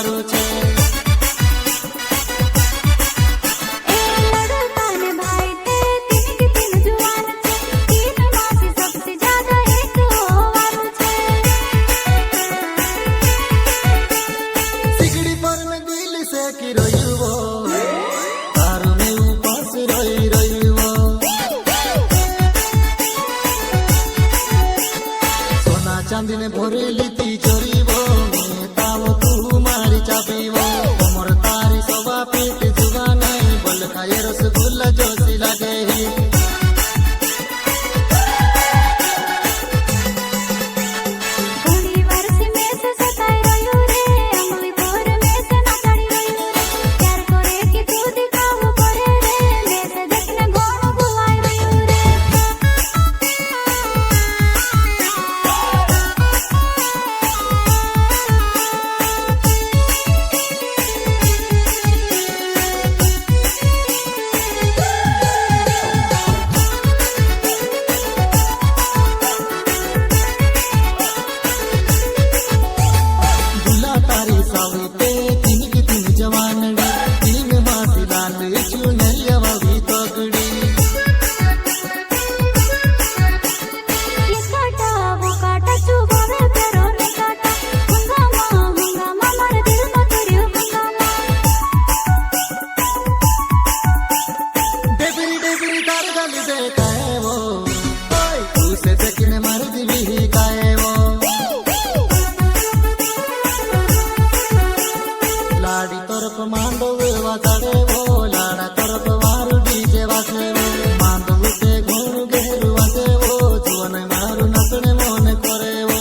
वारू छे। सिगड़ी पर में दिल से की रोयू वो तारू में उपास रोई वो सोना चांदी ने भरे लीती चोरी वो तावो तू मारी चापी वो कमर तारी सोवा पीट जुगा नहीं बल खाए रसगुल्ला जोशी लगे ही लाड़ी तरफ मांडव वाताड़े वो लाड़ा तरफ मारू डीजे वासे वो मांडव से घूम घेरू वासे वो जुवन मारू नचने मन करे वो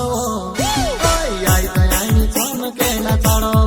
आई आई आई चमके ना चढ़ो।